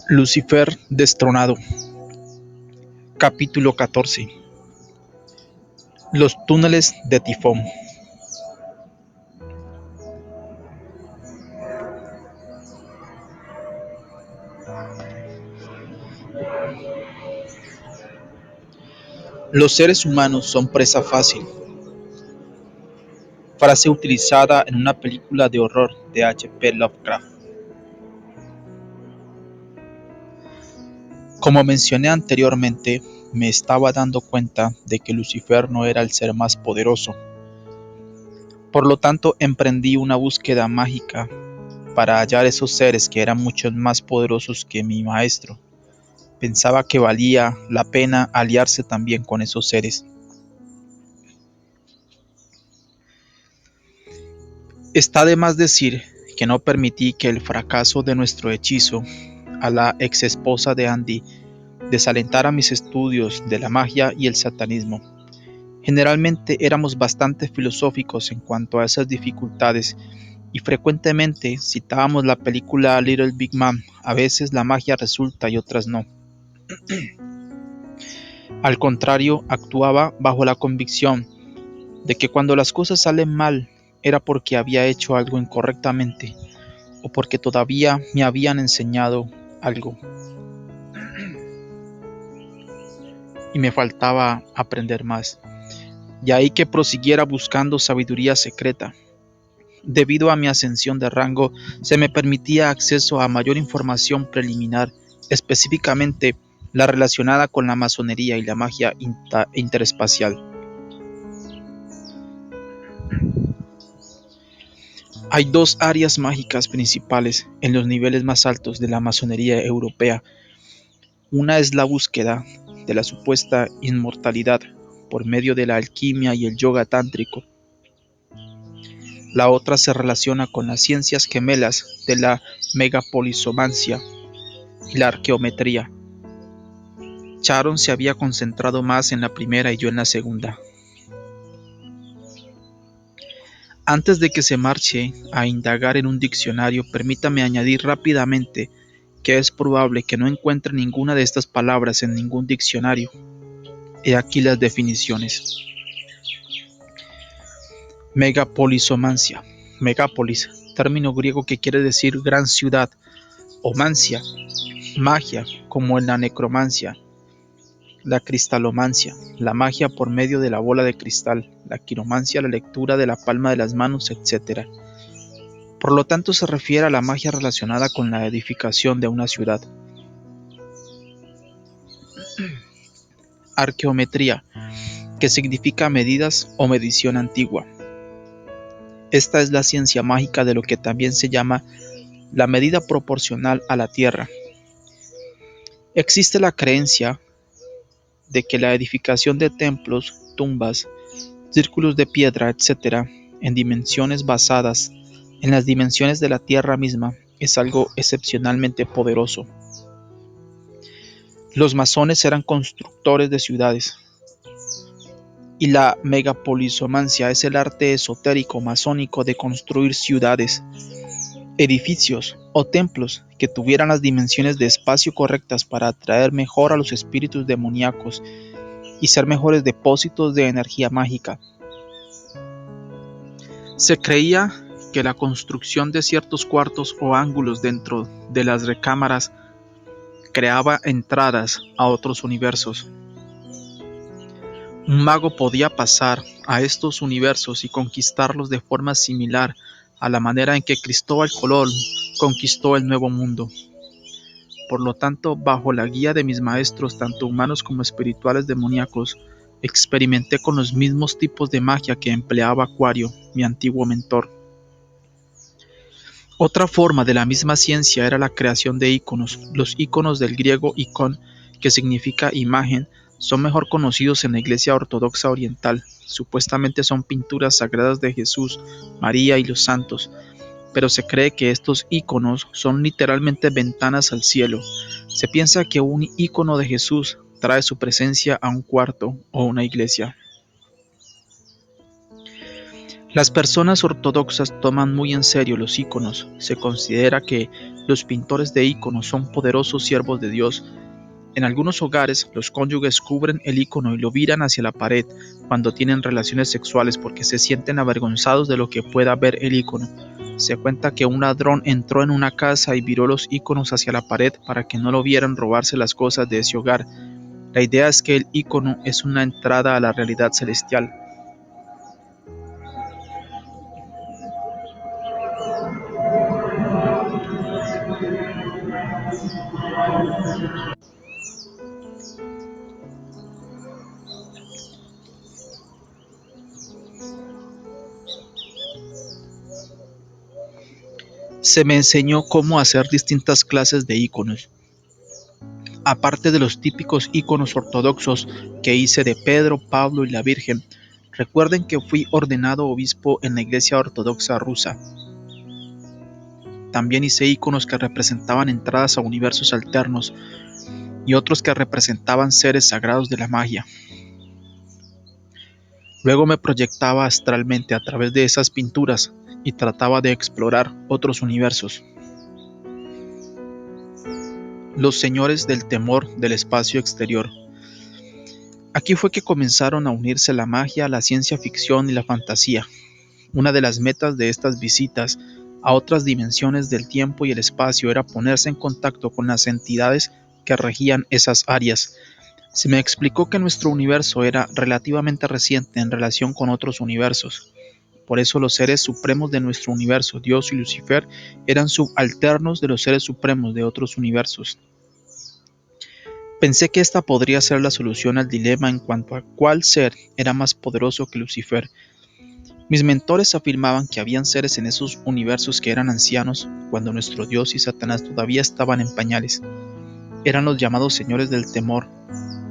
Lucifer destronado. Capítulo 14. Los túneles de Tifón. Los seres humanos son presa fácil. Frase utilizada en una película de horror de H.P. Lovecraft. Como mencioné anteriormente, me estaba dando cuenta de que Lucifer no era el ser más poderoso. Por lo tanto, emprendí una búsqueda mágica para hallar esos seres que eran mucho más poderosos que mi maestro. Pensaba que valía la pena aliarse también con esos seres. Está de más decir que no permití que el fracaso de nuestro hechizo a la ex esposa de Andy desalentara mis estudios de la magia y el satanismo. Generalmente éramos bastante filosóficos en cuanto a esas dificultades y frecuentemente citábamos la película Little Big Man. A veces la magia resulta y otras no. Al contrario, actuaba bajo la convicción de que cuando las cosas salen mal era porque había hecho algo incorrectamente o porque todavía me habían enseñado algo y me faltaba aprender más. Y ahí que prosiguiera buscando sabiduría secreta. Debido a mi ascensión de rango, se me permitía acceso a mayor información preliminar, específicamente la relacionada con la masonería y la magia interespacial. Hay dos áreas mágicas principales en los niveles más altos de la masonería europea. Una es la búsqueda de la supuesta inmortalidad por medio de la alquimia y el yoga tántrico. La otra se relaciona con las ciencias gemelas de la megapolisomancia y la arqueometría. Sharon se había concentrado más en la primera y yo en la segunda. Antes de que se marche a indagar en un diccionario, permítame añadir rápidamente que es probable que no encuentre ninguna de estas palabras en ningún diccionario. He aquí las definiciones. Megapolisomancia. Megápolis, término griego que quiere decir gran ciudad. Omancia, magia, como en la necromancia. La cristalomancia, la magia por medio de la bola de cristal. La quiromancia, la lectura de la palma de las manos, etc. Por lo tanto, se refiere a la magia relacionada con la edificación de una ciudad. Arqueometría, que significa medidas o medición antigua. Esta es la ciencia mágica de lo que también se llama la medida proporcional a la Tierra. Existe la creencia de que la edificación de templos, tumbas, círculos de piedra, etc., en dimensiones basadas en las dimensiones de la Tierra misma, es algo excepcionalmente poderoso. Los masones eran constructores de ciudades, y la megapolisomancia es el arte esotérico masónico de construir ciudades, edificios o templos que tuvieran las dimensiones de espacio correctas para atraer mejor a los espíritus demoníacos y ser mejores depósitos de energía mágica. Se creía que la construcción de ciertos cuartos o ángulos dentro de las recámaras creaba entradas a otros universos. Un mago podía pasar a estos universos y conquistarlos de forma similar a la manera en que Cristóbal Colón conquistó el Nuevo Mundo. Por lo tanto, bajo la guía de mis maestros, tanto humanos como espirituales demoníacos, experimenté con los mismos tipos de magia que empleaba Aquario, mi antiguo mentor. Otra forma de la misma ciencia era la creación de íconos. Los íconos del griego icon, que significa imagen, son mejor conocidos en la Iglesia Ortodoxa Oriental. Supuestamente son pinturas sagradas de Jesús, María y los santos, pero se cree que estos iconos son literalmente ventanas al cielo. Se piensa que un icono de Jesús trae su presencia a un cuarto o una iglesia. Las personas ortodoxas toman muy en serio los iconos. Se considera que los pintores de iconos son poderosos siervos de Dios. En algunos hogares, los cónyuges cubren el icono y lo viran hacia la pared cuando tienen relaciones sexuales porque se sienten avergonzados de lo que pueda ver el icono. Se cuenta que un ladrón entró en una casa y viró los iconos hacia la pared para que no lo vieran robarse las cosas de ese hogar. La idea es que el icono es una entrada a la realidad celestial. Se me enseñó cómo hacer distintas clases de iconos. Aparte de los típicos iconos ortodoxos que hice de Pedro, Pablo y la Virgen, recuerden que fui ordenado obispo en la Iglesia Ortodoxa rusa. También hice iconos que representaban entradas a universos alternos y otros que representaban seres sagrados de la magia. Luego me proyectaba astralmente a través de esas pinturas y trataba de explorar otros universos. Los señores del temor del espacio exterior. Aquí fue que comenzaron a unirse la magia, la ciencia ficción y la fantasía. Una de las metas de estas visitas a otras dimensiones del tiempo y el espacio era ponerse en contacto con las entidades que regían esas áreas. Se me explicó que nuestro universo era relativamente reciente en relación con otros universos. Por eso los seres supremos de nuestro universo, Dios y Lucifer, eran subalternos de los seres supremos de otros universos. Pensé que esta podría ser la solución al dilema en cuanto a cuál ser era más poderoso que Lucifer. Mis mentores afirmaban que habían seres en esos universos que eran ancianos cuando nuestro Dios y Satanás todavía estaban en pañales. Eran los llamados señores del temor,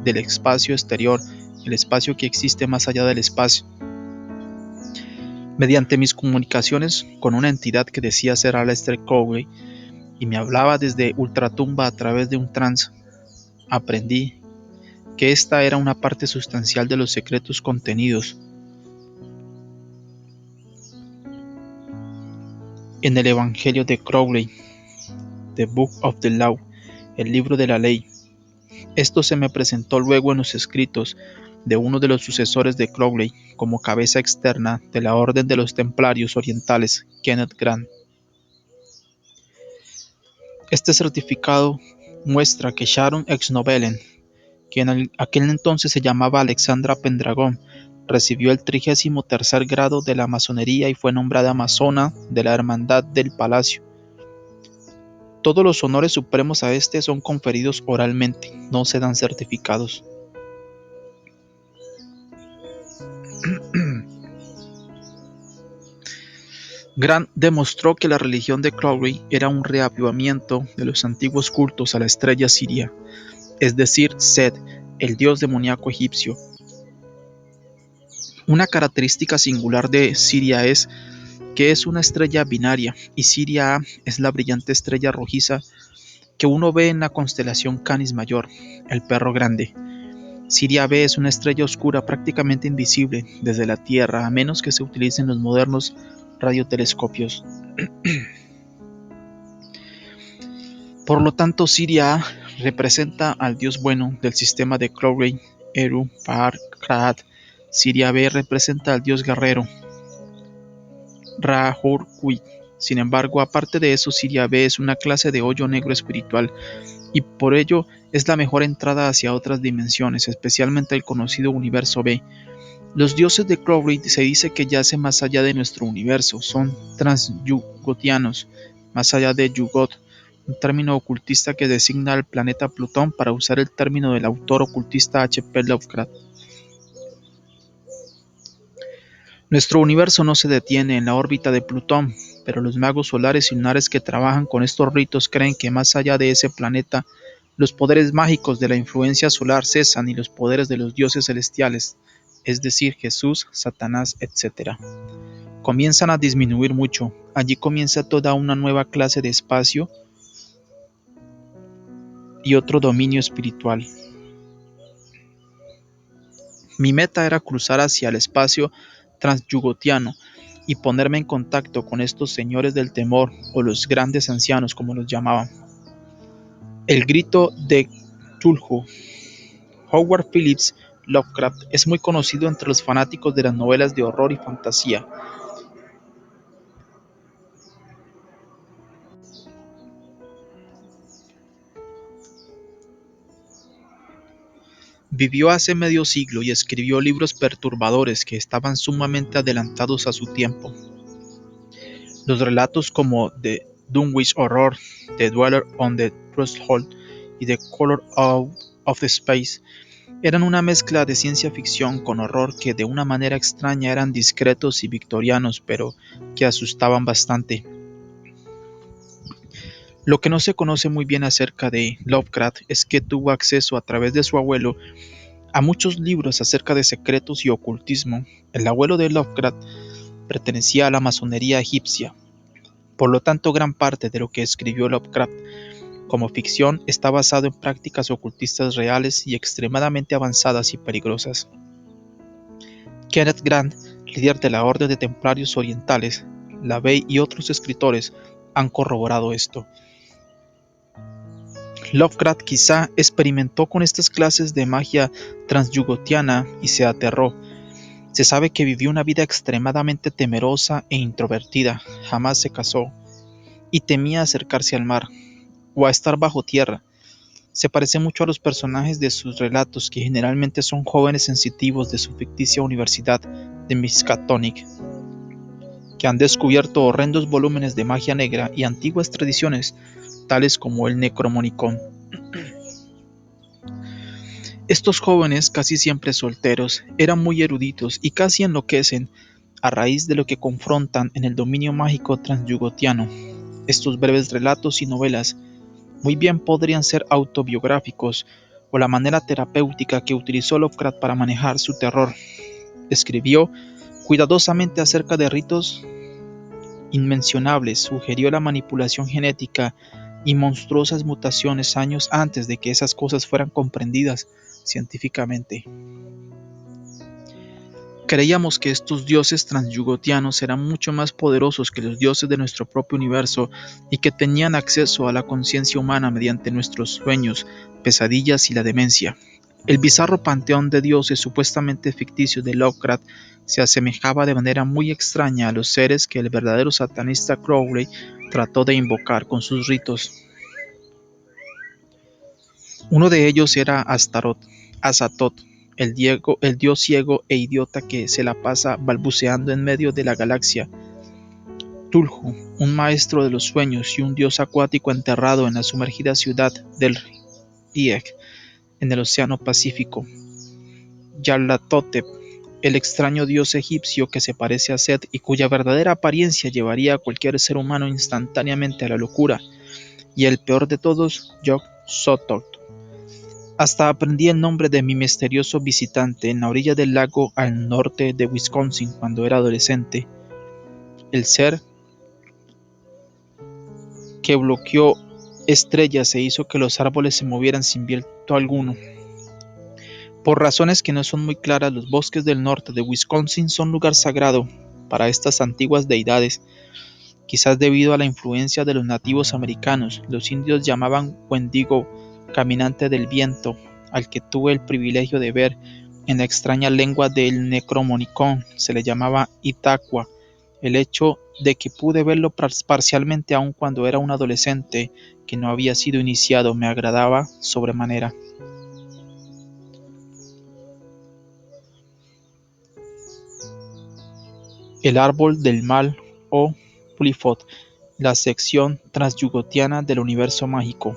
del espacio exterior, el espacio que existe más allá del espacio. Mediante mis comunicaciones con una entidad que decía ser Aleister Crowley y me hablaba desde ultratumba a través de un trance, aprendí que esta era una parte sustancial de los secretos contenidos en el Evangelio de Crowley, The Book of the Law, el libro de la ley. Esto se me presentó luego en los escritos de uno de los sucesores de Crowley como cabeza externa de la Orden de los Templarios Orientales, Kenneth Grant. Este certificado muestra que Sharon Exnovellen, que en aquel entonces se llamaba Alexandra Pendragon, recibió el 33º grado de la masonería y fue nombrada masona de la Hermandad del Palacio. Todos los honores supremos a este son conferidos oralmente, no se dan certificados. Grant demostró que la religión de Crowley era un reavivamiento de los antiguos cultos a la estrella siria, es decir, Set, el dios demoníaco egipcio. Una característica singular de Siria es que es una estrella binaria y Siria A es la brillante estrella rojiza que uno ve en la constelación Canis Mayor, el perro grande. Siria B es una estrella oscura prácticamente invisible desde la Tierra a menos que se utilicen los modernos radiotelescopios. Por lo tanto, Siria A representa al dios bueno del sistema de Crowley, Eru, Par, Kraat. Siria B representa al dios guerrero, Ra-Hoor-Khuit. Sin embargo, aparte de eso, Siria B es una clase de hoyo negro espiritual y por ello es la mejor entrada hacia otras dimensiones, especialmente el conocido universo B. Los dioses de Crowley se dice que yacen más allá de nuestro universo, son transyugotianos, más allá de Yugot, un término ocultista que designa al planeta Plutón para usar el término del autor ocultista H. P. Lovecraft. Nuestro universo no se detiene en la órbita de Plutón, pero los magos solares y lunares que trabajan con estos ritos creen que más allá de ese planeta, los poderes mágicos de la influencia solar cesan y los poderes de los dioses celestiales, es decir, Jesús, Satanás, etc., comienzan a disminuir mucho. Allí comienza toda una nueva clase de espacio y otro dominio espiritual. Mi meta era cruzar hacia el espacio transyugotiano y ponerme en contacto con estos señores del temor, o los grandes ancianos como los llamaban. El grito de Cthulhu. Howard Phillips Lovecraft es muy conocido entre los fanáticos de las novelas de horror y fantasía. Vivió hace medio siglo y escribió libros perturbadores que estaban sumamente adelantados a su tiempo. Los relatos como The Dunwich Horror, The Dweller on the Threshold y The Color Out of the Space eran una mezcla de ciencia ficción con horror que de una manera extraña eran discretos y victorianos, pero que asustaban bastante. Lo que no se conoce muy bien acerca de Lovecraft es que tuvo acceso a través de su abuelo a muchos libros acerca de secretos y ocultismo. El abuelo de Lovecraft pertenecía a la masonería egipcia. Por lo tanto, gran parte de lo que escribió Lovecraft como ficción está basado en prácticas ocultistas reales y extremadamente avanzadas y peligrosas. Kenneth Grant, líder de la Orden de Templarios Orientales, LaVey y otros escritores han corroborado esto. Lovecraft quizá experimentó con estas clases de magia transyugotiana y se aterró. Se sabe que vivió una vida extremadamente temerosa e introvertida, jamás se casó y temía acercarse al mar o a estar bajo tierra. Se parece mucho a los personajes de sus relatos, que generalmente son jóvenes sensitivos de su ficticia universidad de Miskatonic, que han descubierto horrendos volúmenes de magia negra y antiguas tradiciones, tales como el Necromonicon. Estos jóvenes, casi siempre solteros, eran muy eruditos y casi enloquecen a raíz de lo que confrontan en el dominio mágico transyugotiano. Estos breves relatos y novelas muy bien podrían ser autobiográficos o la manera terapéutica que utilizó Lovecraft para manejar su terror. Escribió cuidadosamente acerca de ritos inmencionables, sugirió la manipulación genética y monstruosas mutaciones años antes de que esas cosas fueran comprendidas científicamente. Creíamos que estos dioses transyugotianos eran mucho más poderosos que los dioses de nuestro propio universo y que tenían acceso a la conciencia humana mediante nuestros sueños, pesadillas y la demencia. El bizarro panteón de dioses supuestamente ficticios de Lovecraft se asemejaba de manera muy extraña a los seres que el verdadero satanista Crowley trató de invocar con sus ritos. Uno de ellos era Azathoth, el dios ciego e idiota que se la pasa balbuceando en medio de la galaxia. Cthulhu, un maestro de los sueños y un dios acuático enterrado en la sumergida ciudad del Riek, en el Océano Pacífico. Yarlathotep, el extraño dios egipcio que se parece a Set y cuya verdadera apariencia llevaría a cualquier ser humano instantáneamente a la locura. Y el peor de todos, Yog-Sothoth. Hasta aprendí el nombre de mi misterioso visitante en la orilla del lago al norte de Wisconsin cuando era adolescente. El ser que bloqueó estrellas e hizo que los árboles se movieran sin viento alguno. Por razones que no son muy claras, los bosques del norte de Wisconsin son lugar sagrado para estas antiguas deidades. Quizás debido a la influencia de los nativos americanos, los indios llamaban Wendigo, caminante del viento, al que tuve el privilegio de ver. En la extraña lengua del Necromonicon se le llamaba Itaqua. El hecho de que pude verlo parcialmente aun cuando era un adolescente que no había sido iniciado me agradaba sobremanera. El árbol del mal o Qliphoth, la sección transyugotiana del universo mágico.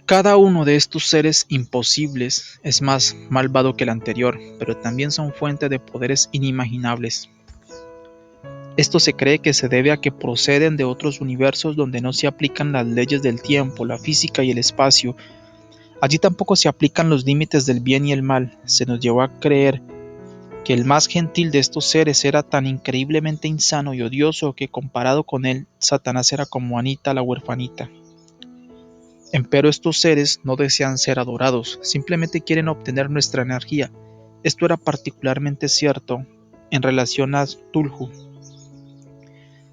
Cada uno de estos seres imposibles es más malvado que el anterior, pero también son fuente de poderes inimaginables. Esto se cree que se debe a que proceden de otros universos donde no se aplican las leyes del tiempo, la física y el espacio. Allí tampoco se aplican los límites del bien y el mal. Se nos llevó a creer que el más gentil de estos seres era tan increíblemente insano y odioso que comparado con él, Satanás era como Anita la huerfanita. Empero estos seres no desean ser adorados, simplemente quieren obtener nuestra energía. Esto era particularmente cierto en relación a Tulhu.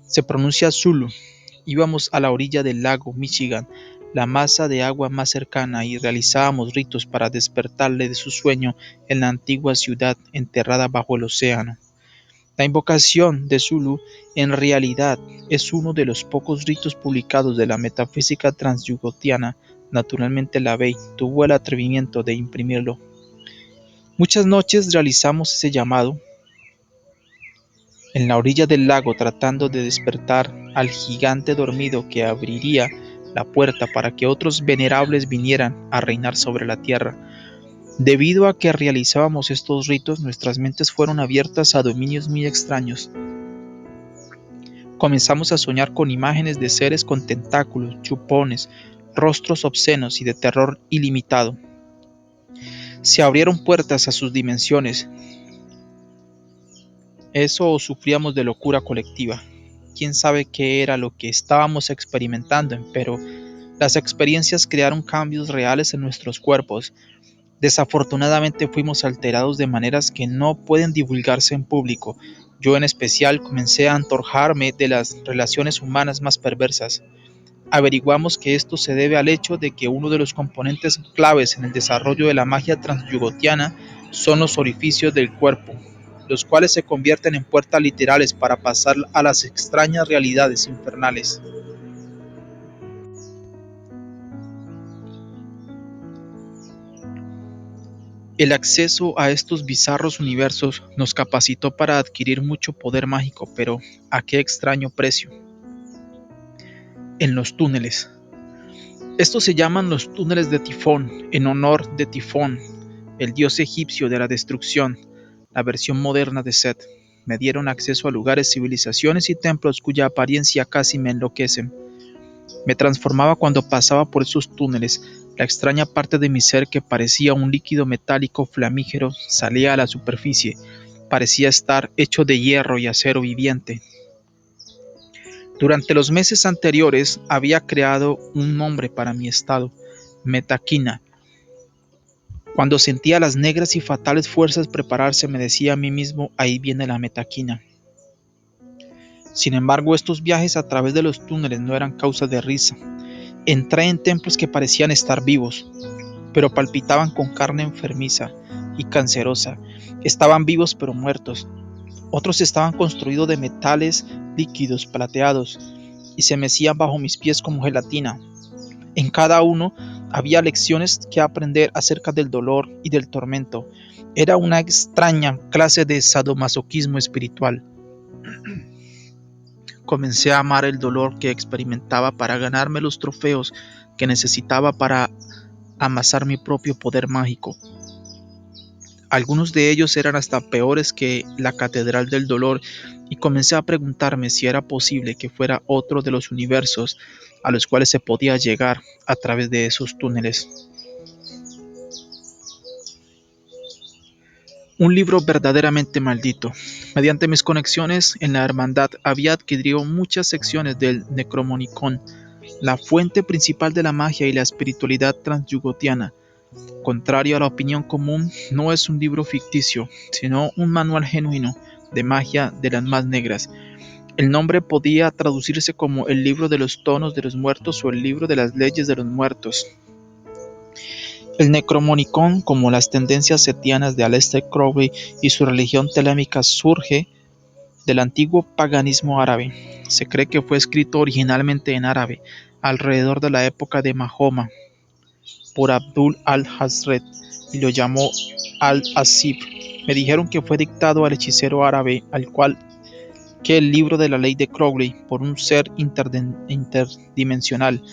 Se pronuncia Zulu. Íbamos a la orilla del lago Michigan, la masa de agua más cercana, y realizábamos ritos para despertarle de su sueño en la antigua ciudad enterrada bajo el océano. La invocación de Zulu en realidad es uno de los pocos ritos publicados de la metafísica transyugotiana. Naturalmente la Bey tuvo el atrevimiento de imprimirlo. Muchas noches realizamos ese llamado en la orilla del lago tratando de despertar al gigante dormido que abriría la puerta para que otros venerables vinieran a reinar sobre la tierra. Debido a que realizábamos estos ritos, nuestras mentes fueron abiertas a dominios muy extraños. Comenzamos a soñar con imágenes de seres con tentáculos, chupones, rostros obscenos y de terror ilimitado. Se abrieron puertas a sus dimensiones. Eso o sufríamos de locura colectiva. Quién sabe qué era lo que estábamos experimentando, pero las experiencias crearon cambios reales en nuestros cuerpos. Desafortunadamente fuimos alterados de maneras que no pueden divulgarse en público. Yo en especial comencé a antojarme de las relaciones humanas más perversas. Averiguamos que esto se debe al hecho de que uno de los componentes claves en el desarrollo de la magia transyugotiana son los orificios del cuerpo, los cuales se convierten en puertas literales para pasar a las extrañas realidades infernales. El acceso a estos bizarros universos nos capacitó para adquirir mucho poder mágico, pero ¿a qué extraño precio? En los túneles. Estos se llaman los túneles de Tifón, en honor de Tifón, el dios egipcio de la destrucción, la versión moderna de Set. Me dieron acceso a lugares, civilizaciones y templos cuya apariencia casi me enloquecen. Me transformaba cuando pasaba por esos túneles. La extraña parte de mi ser que parecía un líquido metálico flamígero salía a la superficie. Parecía estar hecho de hierro y acero viviente. Durante los meses anteriores había creado un nombre para mi estado, metaquina. Cuando sentía las negras y fatales fuerzas prepararse, me decía a mí mismo, ahí viene la metaquina. Sin embargo, estos viajes a través de los túneles no eran causa de risa. Entré en templos que parecían estar vivos, pero palpitaban con carne enfermiza y cancerosa. Estaban vivos pero muertos. Otros estaban construidos de metales líquidos plateados y se mecían bajo mis pies como gelatina. En cada uno había lecciones que aprender acerca del dolor y del tormento. Era una extraña clase de sadomasoquismo espiritual. Comencé a amar el dolor que experimentaba para ganarme los trofeos que necesitaba para amasar mi propio poder mágico. Algunos de ellos eran hasta peores que la Catedral del Dolor y comencé a preguntarme si era posible que fuera otro de los universos a los cuales se podía llegar a través de esos túneles. Un libro verdaderamente maldito. Mediante mis conexiones en la hermandad había adquirido muchas secciones del Necromonicon, la fuente principal de la magia y la espiritualidad transyugotiana. Contrario a la opinión común, no es un libro ficticio, sino un manual genuino de magia de las más negras. El nombre podía traducirse como el libro de los tonos de los muertos o el libro de las leyes de los muertos. El Necromonicon, como las tendencias setianas de Aleister Crowley y su religión telémica, surge del antiguo paganismo árabe. Se cree que fue escrito originalmente en árabe, alrededor de la época de Mahoma, por Abdul al-Hazred, y lo llamó Al-Asib. Me dijeron que fue dictado al hechicero árabe, al cual que el libro de la ley de Crowley, por un ser interdimensional.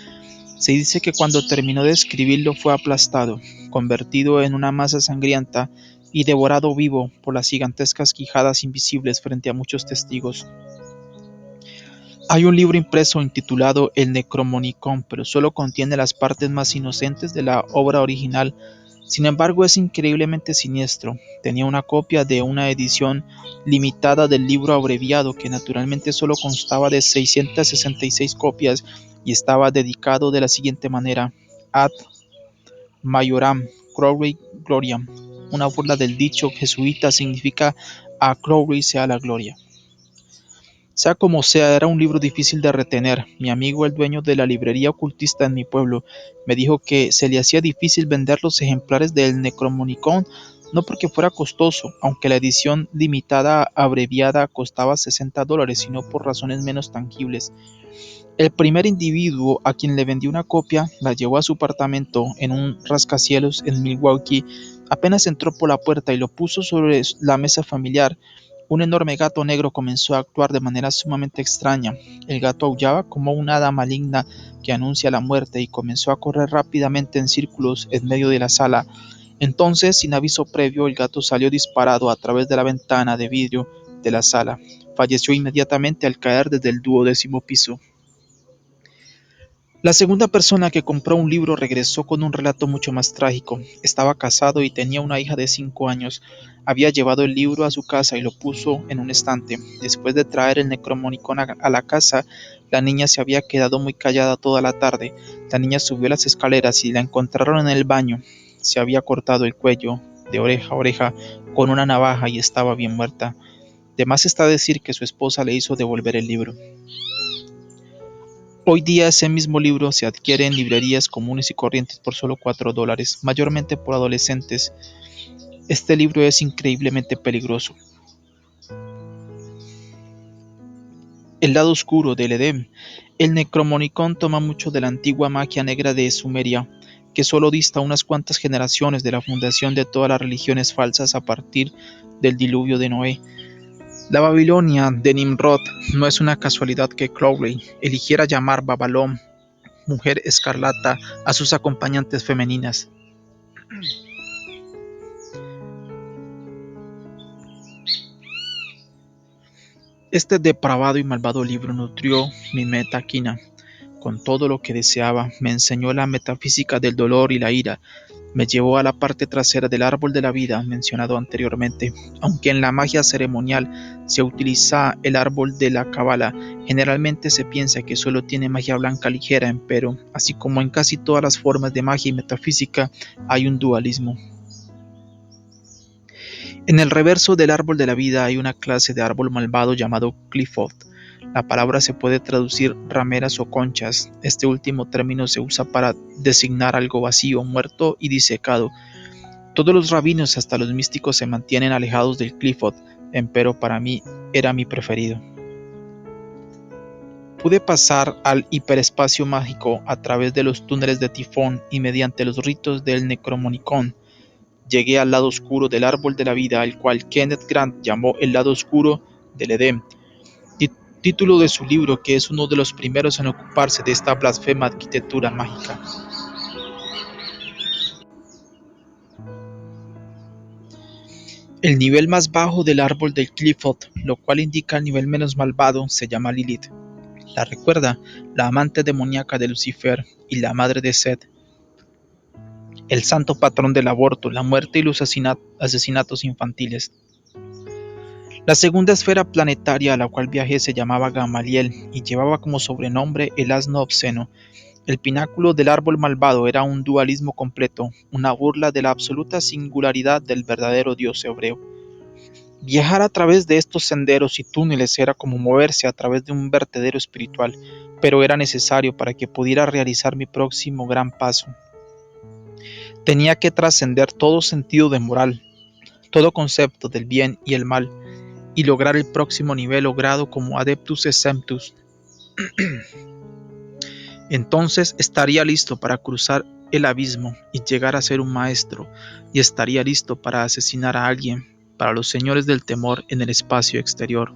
Se dice que cuando terminó de escribirlo fue aplastado, convertido en una masa sangrienta y devorado vivo por las gigantescas quijadas invisibles frente a muchos testigos. Hay un libro impreso intitulado El Necromonicon, pero solo contiene las partes más inocentes de la obra original. Sin embargo, es increíblemente siniestro. Tenía una copia de una edición limitada del libro abreviado, que naturalmente solo constaba de 666 copias y estaba dedicado de la siguiente manera: Ad Majoram Crowley Gloriam. Una burla del dicho jesuita significa a Crowley sea la gloria. Sea como sea, era un libro difícil de retener. Mi amigo, el dueño de la librería ocultista en mi pueblo, me dijo que se le hacía difícil vender los ejemplares del Necromonicon, no porque fuera costoso, aunque la edición limitada abreviada costaba $60, sino por razones menos tangibles. El primer individuo a quien le vendí una copia la llevó a su apartamento en un rascacielos en Milwaukee. Apenas entró por la puerta y lo puso sobre la mesa familiar, un enorme gato negro comenzó a actuar de manera sumamente extraña. El gato aullaba como una hada maligna que anuncia la muerte y comenzó a correr rápidamente en círculos en medio de la sala. Entonces, sin aviso previo, el gato salió disparado a través de la ventana de vidrio de la sala. Falleció inmediatamente al caer desde el 12º piso. La segunda persona que compró un libro regresó con un relato mucho más trágico. Estaba casado y tenía una hija de 5 años. Había llevado el libro a su casa y lo puso en un estante. Después de traer el Necromonicon a la casa, la niña se había quedado muy callada toda la tarde. La niña subió las escaleras y la encontraron en el baño. Se había cortado el cuello de oreja a oreja con una navaja y estaba bien muerta. De más está decir que su esposa le hizo devolver el libro. Hoy día ese mismo libro se adquiere en librerías comunes y corrientes por solo $4, mayormente por adolescentes. Este libro es increíblemente peligroso. El lado oscuro del Edén. El Necromonicon toma mucho de la antigua magia negra de Sumeria, que solo dista unas cuantas generaciones de la fundación de todas las religiones falsas a partir del diluvio de Noé. La Babilonia de Nimrod. No es una casualidad que Crowley eligiera llamar Babalón, mujer escarlata, a sus acompañantes femeninas. Este depravado y malvado libro nutrió mi metaquina con todo lo que deseaba, me enseñó la metafísica del dolor y la ira, me llevó a la parte trasera del árbol de la vida mencionado anteriormente. Aunque en la magia ceremonial se utiliza el árbol de la cábala, generalmente se piensa que solo tiene magia blanca ligera, empero, así como en casi todas las formas de magia y metafísica, hay un dualismo. En el reverso del árbol de la vida hay una clase de árbol malvado llamado Clifford. La palabra se puede traducir rameras o conchas. Este último término se usa para designar algo vacío, muerto y disecado. Todos los rabinos, hasta los místicos, se mantienen alejados del Clifford, empero para mí era mi preferido. Pude pasar al hiperespacio mágico a través de los túneles de Tifón y mediante los ritos del Necromonicon. Llegué al lado oscuro del árbol de la vida, al cual Kenneth Grant llamó el lado oscuro del Edén, título de su libro, que es uno de los primeros en ocuparse de esta blasfema arquitectura mágica. El nivel más bajo del árbol del Clifford, lo cual indica el nivel menos malvado, se llama Lilith. La recuerda, la amante demoníaca de Lucifer y la madre de Seth, el santo patrón del aborto, la muerte y los asesinatos infantiles. La segunda esfera planetaria a la cual viajé se llamaba Gamaliel y llevaba como sobrenombre el asno obsceno. El pináculo del árbol malvado era un dualismo completo, una burla de la absoluta singularidad del verdadero Dios hebreo. Viajar a través de estos senderos y túneles era como moverse a través de un vertedero espiritual, pero era necesario para que pudiera realizar mi próximo gran paso. Tenía que trascender todo sentido de moral, todo concepto del bien y el mal, y lograr el próximo nivel o grado como Adeptus Exemptus. Entonces estaría listo para cruzar el abismo y llegar a ser un maestro, y estaría listo para asesinar a alguien, para los señores del temor en el espacio exterior.